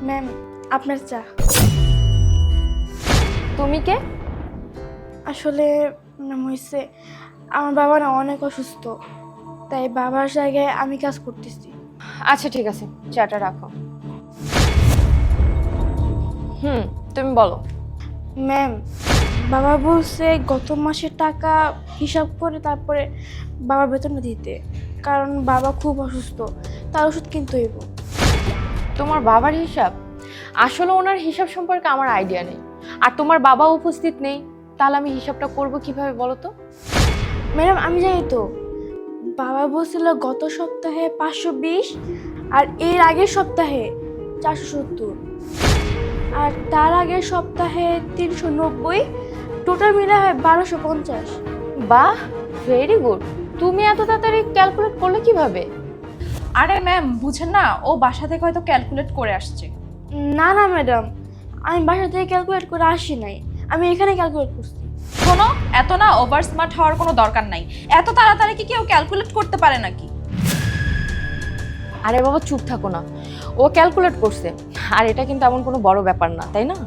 Ma'am আপনার চা। তুমি কে? আসলে ম্যাম হয়েছে আমার বাবা না অনেক অসুস্থ, তাই বাবার জায়গায় আমি কাজ করতেছি। আচ্ছা ঠিক আছে, চাটা রাখো। তুমি বলো। ম্যাম বাবা বলছে গত মাসের টাকা হিসাব করে তারপরে বাবার বেতনটা দিতে, কারণ বাবা খুব অসুস্থ, তার ওষুধ কিনতে হইব। তোমার বাবার হিসাব? আসলে ওনার হিসাব সম্পর্কে আমার আইডিয়া নেই, আর তোমার বাবা উপস্থিত নেই, তাহলে আমি হিসাবটা করব কিভাবে বলো তো? ম্যাডাম আমি জানি তো, বাবা বলছিল গত সপ্তাহে 520 আর এর আগের সপ্তাহে 470 আর তার আগের সপ্তাহে 390, টোটাল মিলে হয় 1250। বাহ, ভেরি গুড। তুমি এত তাড়াতাড়ি ক্যালকুলেট করলে কিভাবে? আরে ম্যাম বুঝেন না, ও বাসা থেকে হয়তো ক্যালকুলেট করে আসছে। না না ম্যাডাম, আমি বাসা থেকে ক্যালকুলেট করে আসি নাই, আমি এখানে ক্যালকুলেট করছি। শোনো, এত না ওভার স্মার্ট হওয়ার কোনো দরকার নাই। এত তাড়াতাড়ি কি কেউ ক্যালকুলেট করতে পারে নাকি? আরে বাবা চুপ থাকো না, ও ক্যালকুলেট করছে, আর এটা কিন্তু এমন কোনো বড় ব্যাপার না, তাই না?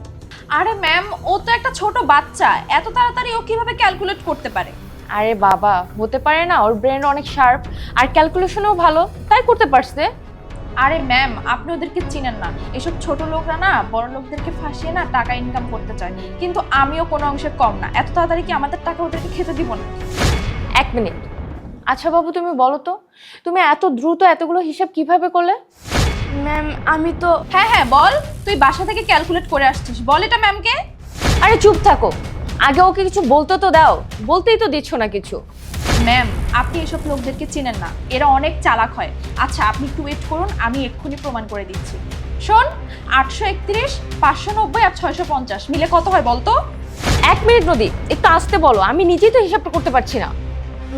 আরে ম্যাম, ও তো একটা ছোট বাচ্চা, এত তাড়াতাড়ি ও কিভাবে ক্যালকুলেট করতে পারে? আরে বাবা হতে পারে না, ওর ব্রেন অনেক শার্প আর ক্যালকুলেশনও ভালো, তাই করতে পারছে। আরে ম্যাম, আপনি ওদেরকে চিনেন না। এসব ছোট লোকরা না বড় লোকদেরকে ফাঁসিয়ে না টাকা ইনকাম করতে চায়, কিন্তু আমিও কোনো অংশে কম না। এত তাড়াতাড়ি কি আমাদের টাকা ওদেরকে খেতে দিব না? এক মিনিট, আচ্ছা বাবু তুমি বলো তো, তুমি এত দ্রুত এতগুলো হিসাব কিভাবে করলে? ম্যাম আমি তো হ্যাঁ হ্যাঁ বল, তুই বাসা থেকে ক্যালকুলেট করে আসছিস, বল এটা ম্যামকে। আরে চুপ থাকো, আগে ওকে কিছু বলতে তো দাও, বলতেই তো দিচ্ছ না কিছু। ম্যাম আপনি এসব লোকদেরকে চিনেন না, এরা অনেক চালাক হয়। আচ্ছা আপনি একটু ওয়েট করুন, আমি এক্ষুনি প্রমাণ করে দিচ্ছি। শোন, 831, 590 আর 650 মিলে কত হয় বলতো? এক মিনিট নদী, একটু আসতে বলো, আমি নিজেই তো হিসাবটা করতে পারছি না।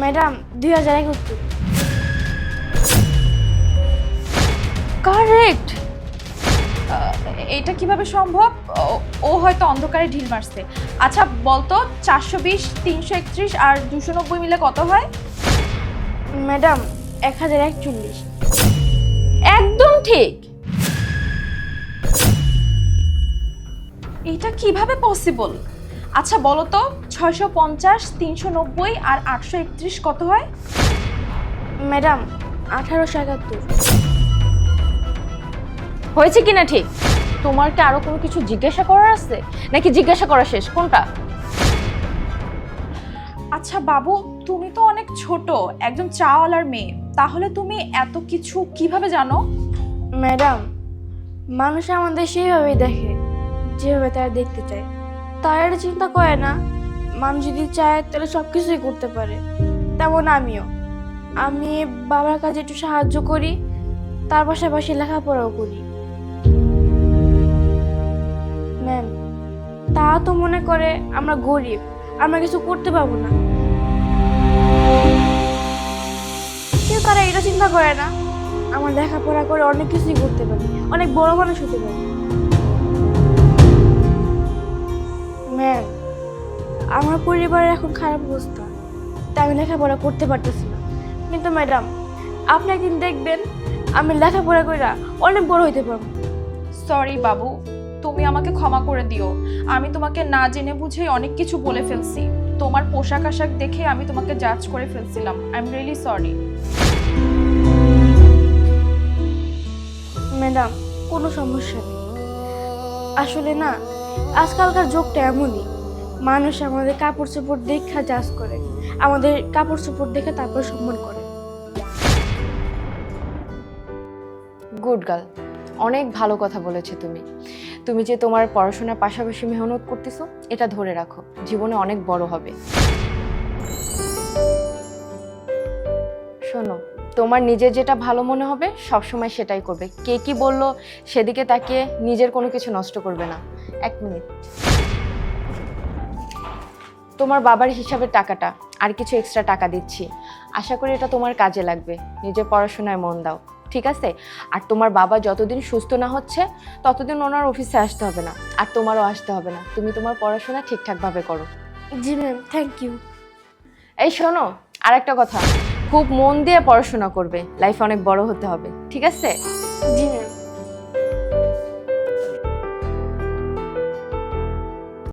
ম্যাডাম 2071। কারেক্ট। এটা কিভাবে সম্ভব? ও হয়তো অন্ধকারে ঢিল মারছে। আচ্ছা বলতো, 420, 331 আর 290 মিলে কত হয়? ম্যাডাম 1041। একদম ঠিক। এটা কিভাবে পসিবল? আচ্ছা বলো তো, 650, 390 আর 831 কত হয়? ম্যাডাম 1871। হয়েছে কিনা ঠিক? তোমার কি আরো কোনো কিছু জিজ্ঞাসা করার আছে, নাকি জিজ্ঞাসা করা শেষ? কোনটা? আচ্ছা বাবু, তুমি তো অনেক ছোট, একজন চাওয়ালার মেয়ে, তাহলে তুমি এত কিছু কিভাবে জানো? ম্যাডাম মানুষ আমাদের সেইভাবেই দেখে যেভাবে তারা দেখতে চায়, তারা এটা চিন্তা করে না মানুষ যদি চায় তাহলে সব কিছুই করতে পারে। তেমন আমি বাবার কাছে একটু সাহায্য করি, তার পাশাপাশি লেখাপড়াও করি। ম্যাম তারা তো মনে করে আমরা গরিব, আমরা কিছু করতে পারবো না, কিন্তু তারা এটা চিন্তা করে না আমার লেখাপড়া করে অনেক কিছুই করতে পারি, অনেক বড় মানুষ হতে পারি। ম্যাম আমার পরিবারের এখন খারাপ অবস্থা, তাই আমি লেখাপড়া করতে পারতেছি না, কিন্তু ম্যাডাম আপনি একদিন দেখবেন আমি লেখাপড়া করে অনেক বড় হইতে পারবো। সরি বাবু, তুমি আমাকে ক্ষমা করে দিও। আমি তোমাকে না জেনে বুঝেই অনেক কিছু বলে ফেলছি। তোমার পোশাক আশাক দেখে আমি তোমাকে জাজ করে ফেলছিলাম। I am really sorry. Madam কোনো সমস্যা নেই, আসলে না আজকালকার যুগটা এমনই, মানুষ আমাদের কাপড় চোপড় দেখা জাজ করে, আমাদের কাপড় চোপড় দেখে তারপর সম্মান করে। গুড গার্ল, অনেক ভালো কথা বলেছো তুমি। তুমি যে তোমার পড়াশোনার পাশাপাশি মেহনত করতেছো, এটা ধরে রাখো, জীবনে অনেক বড় হবে। শোনো, তোমার নিজের যেটা ভালো মনে হবে সবসময় সেটাই করবে। কে কি বললো সেদিকে তাকিয়ে নিজের কোনো কিছু নষ্ট করবে না। এক মিনিট, তোমার বাবার হিসাবের টাকাটা আর কিছু এক্সট্রা টাকা দিচ্ছি, আশা করি এটা তোমার কাজে লাগবে। নিজের পড়াশোনায় মন দাও, ঠিক আছে? আর তোমার বাবা যতদিন সুস্থ না হচ্ছে ততদিন ওনার অফিসে আসতে হবে না, আর তোমারও আসতে হবে না। তুমি তোমার পড়াশোনা ঠিকঠাকভাবে করো। জি ম্যাম, থ্যাংক ইউ। এই শোনো, আর একটা কথা, খুব মন দিয়ে পড়াশোনা করবে, লাইফে অনেক বড় হতে হবে, ঠিক আছে? জি ম্যাম।